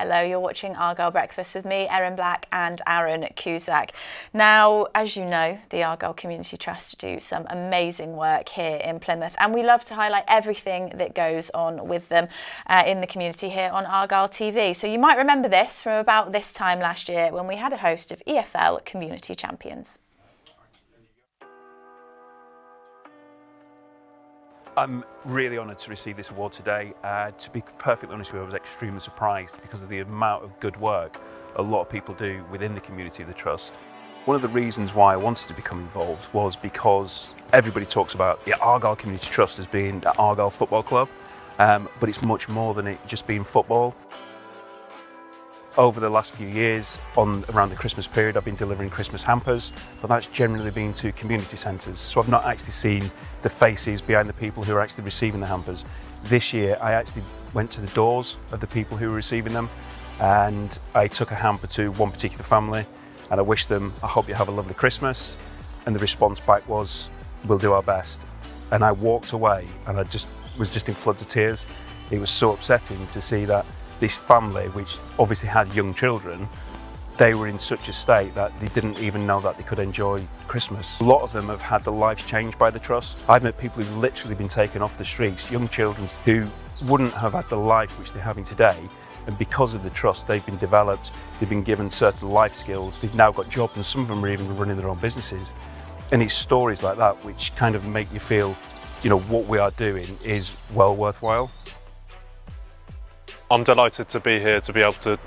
Hello, you're watching Argyle Breakfast with me, Erin Black and Aaron Cusack. Now, as you know, the Argyle Community Trust do some amazing work here in Plymouth, and we love to highlight everything that goes on with them in the community here on Argyle TV. So you might remember this from about this time last year when we had a host of EFL Community Champions. I'm really honoured to receive this award today. To be perfectly honest with you, I was extremely surprised because of the amount of good work a lot of people do within the community of the Trust. One of the reasons why I wanted to become involved was because everybody talks about the Argyle Community Trust as being the Argyle Football Club, but it's much more than it just being football. Over the last few years, around the Christmas period, I've been delivering Christmas hampers, but that's generally been to community centres. So I've not actually seen the faces behind the people who are actually receiving the hampers. This year, I actually went to the doors of the people who were receiving them, and I took a hamper to one particular family, and I wished them, I hope you have a lovely Christmas. And the response back was, we'll do our best. And I walked away, and I was just in floods of tears. It was so upsetting to see that this family, which obviously had young children, they were in such a state that they didn't even know that they could enjoy Christmas. A lot of them have had their lives changed by the Trust. I've met people who've literally been taken off the streets, young children who wouldn't have had the life which they're having today, and because of the Trust they've been developed, they've been given certain life skills, they've now got jobs, and some of them are even running their own businesses. And it's stories like that which kind of make you feel, you know, what we are doing is well worthwhile. I'm delighted to be here to be able to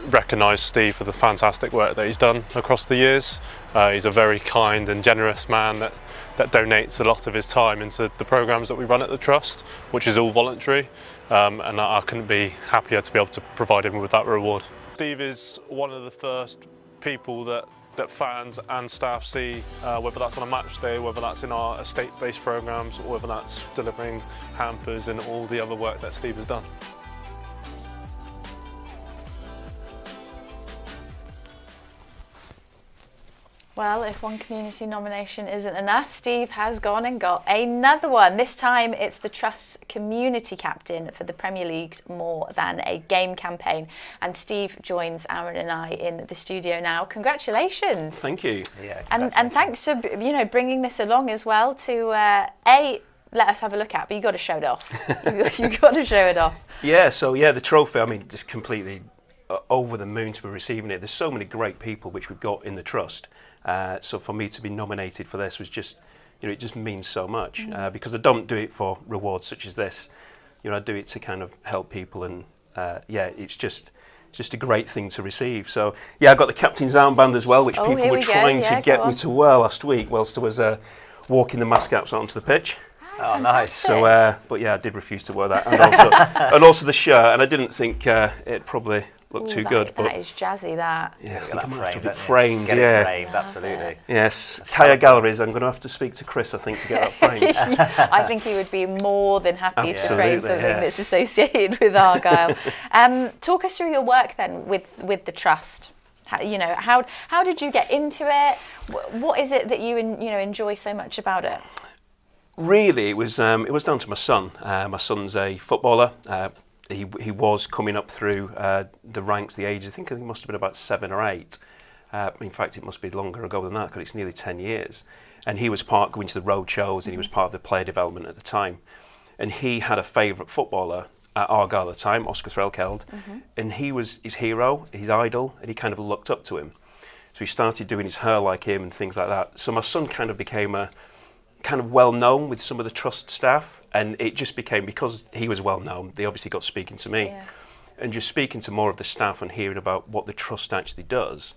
recognise Steve for the fantastic work that he's done across the years. He's a very kind and generous man that donates a lot of his time into the programmes that we run at the Trust, which is all voluntary, and I couldn't be happier to be able to provide him with that reward. Steve is one of the first people that fans and staff see, whether that's on a match day, whether that's in our estate-based programmes, or whether that's delivering hampers and all the other work that Steve has done. Well, if one community nomination isn't enough, Steve has gone and got another one. This time it's the Trust's community captain for the Premier League's More Than a Game campaign. And Steve joins Aaron and I in the studio now. Congratulations. Thank you. Yeah, and thanks for bringing this along as well to let us have a look at, but you've got to show it off. You've got to show it off. Yeah, so yeah, the trophy, I mean, just completely over the moon to be receiving it. There's so many great people which we've got in the Trust. So for me to be nominated for this was just, it just means so much because I don't do it for rewards such as this. I do it to kind of help people, and yeah, it's just a great thing to receive. So yeah, I got the captain's armband as well, which people were trying to get me to wear last week whilst I was walking the mascots onto the pitch. Oh, nice. So, but yeah, I did refuse to wear that, and also the shirt, and I didn't think it probably looked too good. But that is jazzy, that. Yeah, I think I might have to have it framed. Get it framed, absolutely. Yes, Kaya Galleries, I'm going to have to speak to Chris, I think, to get that framed. I think he would be more than happy to frame something that's associated with Argyle. Talk us through your work then with the Trust. How did you get into it? What is it that you enjoy so much about it? Really, it was down to my son. My son's a footballer. He was coming up through the ranks, the age, I think he must have been about 7 or 8. In fact, it must be longer ago than that because it's nearly 10 years. And he was going to the road shows, and he was part of the player development at the time. And he had a favourite footballer at Argyle at the time, Oscar Threlkeld, and he was his hero, his idol, and he kind of looked up to him. So he started doing his hair like him and things like that. So my son kind of became kind of well known with some of the Trust staff, and it just became, because he was well known, they obviously got speaking to me. Yeah. And just speaking to more of the staff and hearing about what the Trust actually does,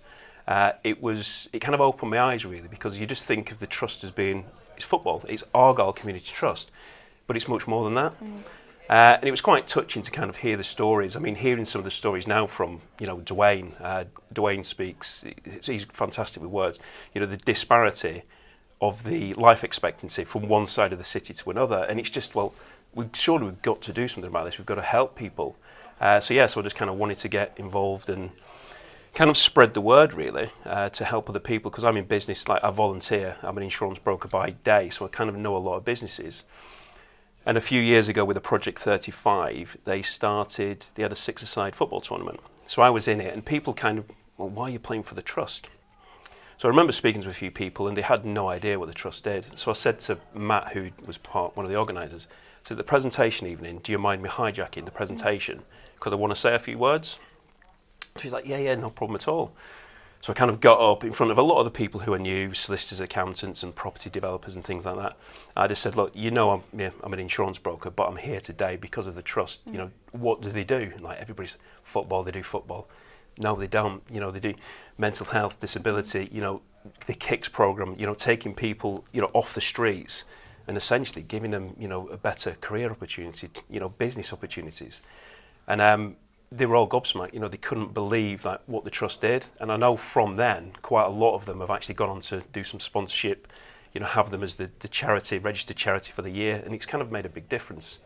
it kind of opened my eyes really, because you just think of the Trust as being, it's football, it's Argyle Community Trust, but it's much more than that. And it was quite touching to kind of hear the stories. I mean, hearing some of the stories now from, Dwayne. Dwayne speaks, he's fantastic with words. The disparity of the life expectancy from one side of the city to another, and it's just, well, we've got to do something about this. We've got to help people. So I just kind of wanted to get involved and kind of spread the word really to help other people, because I'm in business, like I volunteer. I'm an insurance broker by day, so I kind of know a lot of businesses. And a few years ago with the Project 35, they had a 6-a-side football tournament. So I was in it, and people kind of, well, why are you playing for the trust? So I remember speaking to a few people, and they had no idea what the trust did. So I said to Matt, who was one of the organisers, I said, the presentation evening, do you mind me hijacking the presentation? Because I want to say a few words. So he's like, yeah, no problem at all. So I kind of got up in front of a lot of the people who are new, solicitors, accountants and property developers and things like that. I just said, look, I'm an insurance broker, but I'm here today because of the trust. You know, what do they do? Like everybody's football, they do football. No, they don't. You know, they do mental health, disability, you know, the KICS program, you know, taking people, you know, off the streets and essentially giving them, you know, a better career opportunity, you know, business opportunities. And they were all gobsmacked, you know, they couldn't believe like what the trust did. And I know from then, quite a lot of them have actually gone on to do some sponsorship, you know, have them as the charity, registered charity for the year. And it's kind of made a big difference.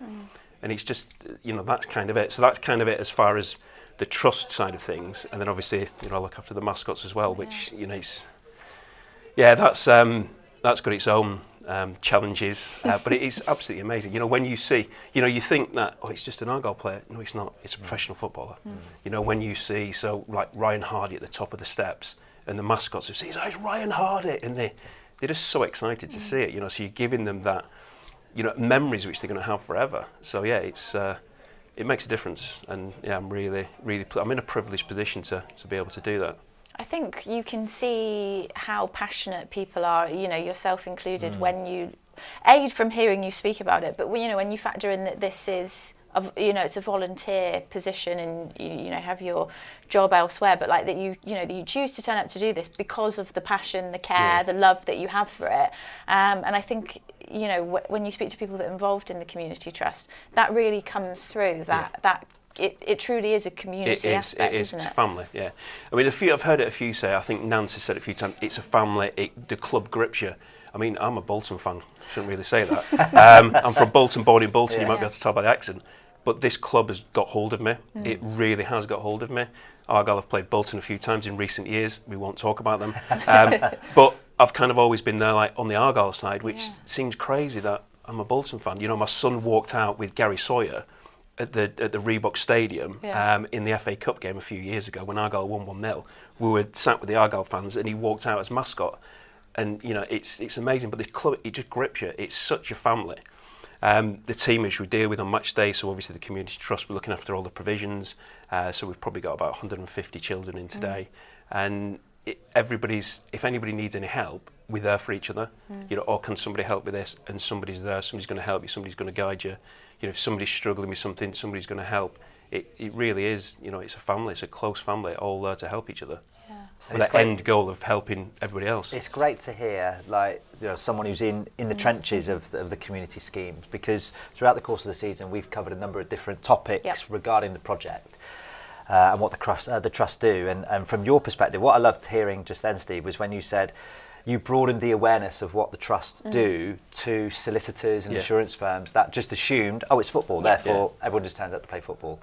And it's just, you know, that's kind of it. So that's kind of it as far as the trust side of things. And then obviously, you know, I look after the mascots as well, which, you know, that's got its own challenges, but it is absolutely amazing. You know, when you see, you know, you think that, oh, it's just an Argyle player. No, it's not. It's a professional footballer. You know, when you see, so like Ryan Hardy at the top of the steps and the mascots who say, oh, it's Ryan Hardy. And they're just so excited to see it, you know, so you're giving them that, you know, memories which they're going to have forever. So yeah, it makes a difference. And yeah, I'm really, I'm in a privileged position to be able to do that. I think you can see how passionate people are, you know, yourself included, when you, from hearing you speak about it, but you know, when you factor in that this is, you know, it's a volunteer position and you know, have your job elsewhere, but like that you know, that you choose to turn up to do this because of the passion, the care, the love that you have for it. And I think, you know, when you speak to people that are involved in the community trust, that really comes through, that it truly is a community aspect, isn't it? It's family, yeah. I mean, I've heard it a few say, I think Nancy said it a few times, it's a family, the club grips you. I mean, I'm a Bolton fan, shouldn't really say that. I'm from Bolton, born in Bolton, you might be able to tell by the accent. But this club has got hold of me. It really has got hold of me. Argyle have played Bolton a few times in recent years. We won't talk about them. But I've kind of always been there like on the Argyle side, which seems crazy that I'm a Bolton fan. You know, my son walked out with Gary Sawyer at the Reebok Stadium in the FA Cup game a few years ago when Argyle won 1-0. We were sat with the Argyle fans and he walked out as mascot. And, you know, it's amazing. But the club, it just grips you. It's such a family. The team which we deal with on match day, so obviously the community trust, we're looking after all the provisions. So we've probably got about 150 children in today. And if anybody needs any help, we're there for each other. You know, or can somebody help with this? And somebody's there, somebody's going to help you, somebody's going to guide you. You know, if somebody's struggling with something, somebody's going to help. It really is, you know, it's a family, it's a close family, all there to help each other. With the end goal of helping everybody else. It's great to hear, like, you know, someone who's in the trenches of the community schemes, because throughout the course of the season we've covered a number of different topics regarding the project and what the trust do. And from your perspective, what I loved hearing just then, Steve, was when you said you broadened the awareness of what the trust do to solicitors and insurance firms that just assumed, oh, it's football, therefore everyone just turns up to play football.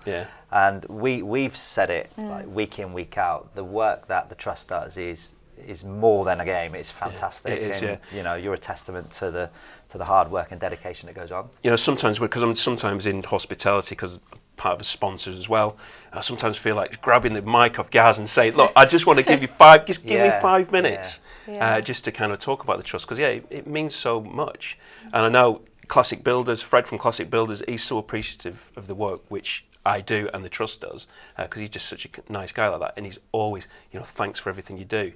And we've said it like week in, week out. The work that the trust does is more than a game. It's fantastic. It is, you know, you're a testament to the hard work and dedication that goes on. You know, sometimes because I'm sometimes in hospitality, because part of the sponsors as well, I sometimes feel like grabbing the mic off Gaz and saying, look, I just want to give you give me 5 minutes. Just to kind of talk about the trust, because it means so much. And I know Classic Builders, Fred from Classic Builders, he's so appreciative of the work which I do and the trust does, because he's just such a nice guy like that, and he's always, you know, thanks for everything you do.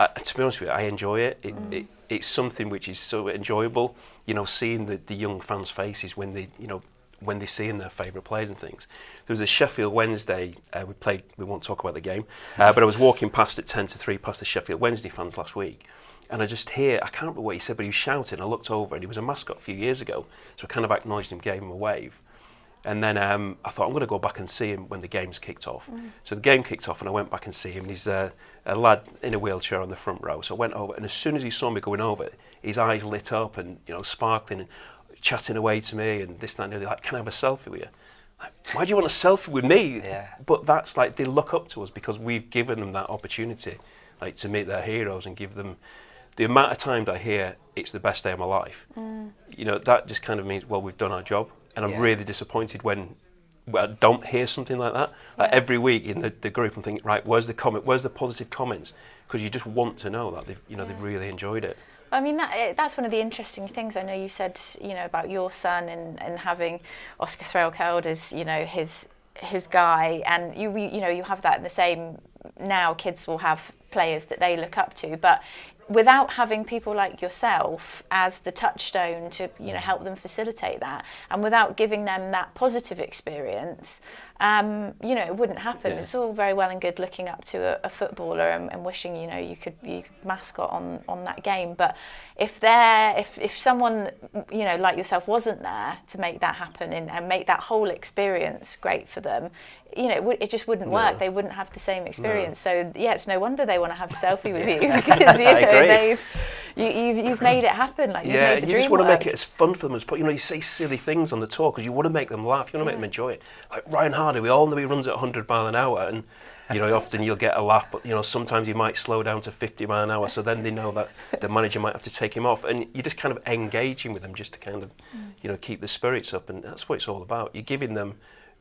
To be honest with you, I enjoy it. It's something which is so enjoyable, you know, seeing the young fans' faces when they, you know, when they see in their favourite players and things. There was a Sheffield Wednesday, we won't talk about the game, but I was walking past at 2:50 past the Sheffield Wednesday fans last week, and I just I can't remember what he said, but he was shouting. I looked over and he was a mascot a few years ago, so I kind of acknowledged him, gave him a wave. And then I thought, I'm going to go back and see him when the game's kicked off. So the game kicked off and I went back and see him, and he's a lad in a wheelchair on the front row. So I went over, and as soon as he saw me going over, his eyes lit up and, you know, sparkling and chatting away to me and this, that and the other. Like, can I have a selfie with you? Like, why do you want a selfie with me? But that's like, they look up to us because we've given them that opportunity, like, to meet their heroes and give them the amount of times I hear it's the best day of my life. You know, that just kind of means, well, we've done our job. And I'm really disappointed when don't hear something like that. Like every week in the group, I'm thinking, right, where's the comment? Where's the positive comments? Because you just want to know that they've really enjoyed it. I mean, that's one of the interesting things. I know you said, about your son and having Oscar Threlkeld as, his guy, and you have that in the same. Now kids will have players that they look up to, but without having people like yourself as the touchstone to help them facilitate that, and without giving them that positive experience, it wouldn't happen. Yeah. It's all very well and good looking up to a footballer and wishing you could be mascot on that game, but if someone like yourself wasn't there to make that happen and make that whole experience great for them, it just wouldn't work. They wouldn't have the same experience. So it's no wonder they want to have a selfie with you, because you've made it happen. Like you've made the dream you just want to work. make it as fun for them as possible. You say silly things on the tour because you want to make them laugh. You want to make them enjoy it. Like Ryan Hardy, we all know he runs at 100 mile an hour, and often you'll get a laugh, but sometimes he might slow down to 50 mile an hour. So then they know that the manager might have to take him off, and you're just kind of engaging with them just to kind of keep the spirits up, and that's what it's all about. You're giving them.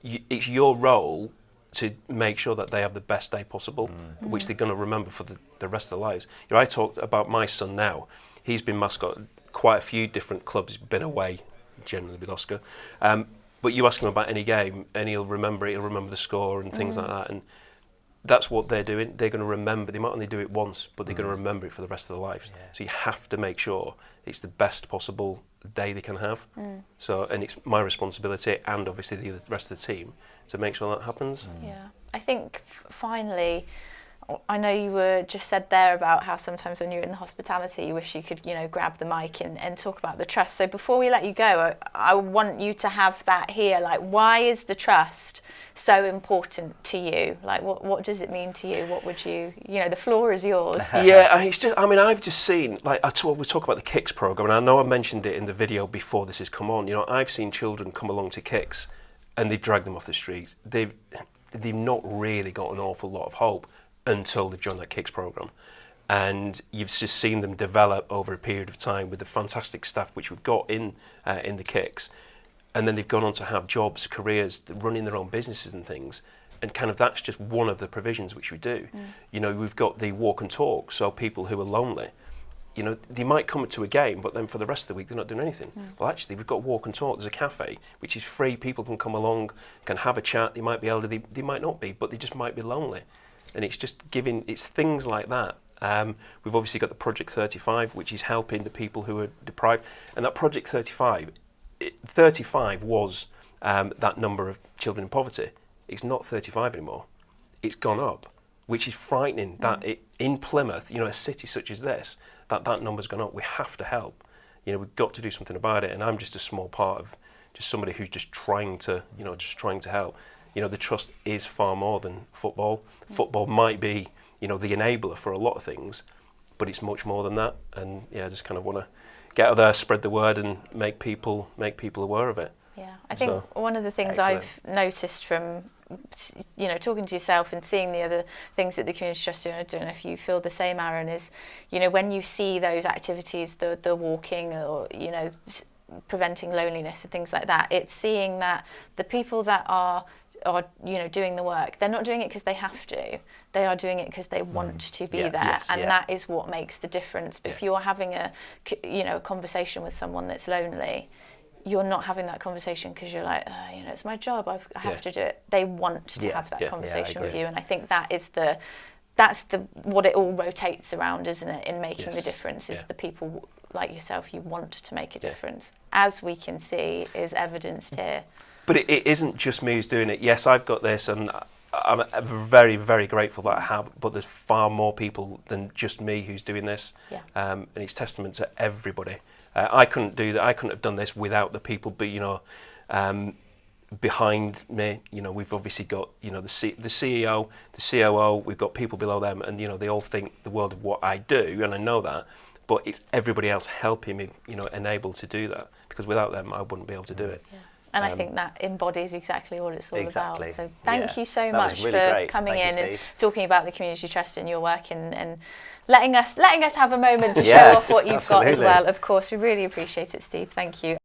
It's your role to make sure that they have the best day possible, which they're going to remember for the rest of their lives. I talked about my son now. He's been mascot at quite a few different clubs. He's been away, generally with Oscar. But you ask him about any game, and he'll remember it. He'll remember the score and things like that. And that's what they're doing. They're going to remember. They might only do it once, but they're going to remember it for the rest of their lives. Yeah. So you have to make sure it's the best possible day they can have. So, and it's my responsibility, and obviously the rest of the team, to make sure that happens. Yeah, I think finally, I know you were just said there about how sometimes when you're in the hospitality, you wish you could, grab the mic and talk about the trust. So before we let you go, I want you to have that here. Like, why is the trust so important to you? Like, what does it mean to you? What would you, the floor is yours. Yeah, it's just, I've just seen, like, we talk about the Kicks programme, and I know I mentioned it in the video before this has come on. I've seen children come along to Kicks, and they've dragged them off the streets. They've not really got an awful lot of hope until they've joined that Kicks programme. And you've just seen them develop over a period of time with the fantastic staff which we've got in the Kicks. And then they've gone on to have jobs, careers, running their own businesses and things. And kind of that's just one of the provisions which we do. We've got the walk and talk, so people who are lonely, they might come to a game, but then for the rest of the week, they're not doing anything. Well, actually, we've got walk and talk. There's a cafe, which is free. People can come along, can have a chat. They might be elderly, they might not be, but they just might be lonely. And it's just it's things like that. We've obviously got the Project 35, which is helping the people who are deprived. And that Project 35 was that number of children in poverty. It's not 35 anymore. It's gone up, which is frightening. That in Plymouth, a city such as this, that number's gone up. We have to help. We've got to do something about it. And I'm just a small part of just somebody who's just trying to help. The trust is far more than football. Football might be, the enabler for a lot of things, but it's much more than that. And I just kind of want to get out there, spread the word, and make people aware of it. Yeah, I think one of the things I've noticed from talking to yourself and seeing the other things that the Community Trust do, and I don't know if you feel the same, Aaron, is when you see those activities, the walking or preventing loneliness and things like that, it's seeing that the people that are doing the work, they're not doing it because they have to. They are doing it because they want to be there, and that is what makes the difference. But if you're having a conversation with someone that's lonely, you're not having that conversation because you're like, it's my job, I have to do it. They want to have that conversation with you, and I think that's what it all rotates around, isn't it? In making the difference is the people like yourself. You want to make a difference, as we can see is evidenced here. But it isn't just me who's doing it. Yes, I've got this, and I'm very, very grateful that I have, but there's far more people than just me who's doing this. And it's testament to everybody. I couldn't do that. I couldn't have done this without the people, behind me. We've obviously got, the CEO, the COO, we've got people below them, and, they all think the world of what I do, and I know that, but it's everybody else helping me, enable to do that, because without them, I wouldn't be able to do it. And I think that embodies exactly what it's all about. So thank you so much for coming in and talking about the Community Trust and your work, and letting us have a moment to show off what you've got as well. Of course, we really appreciate it, Steve. Thank you.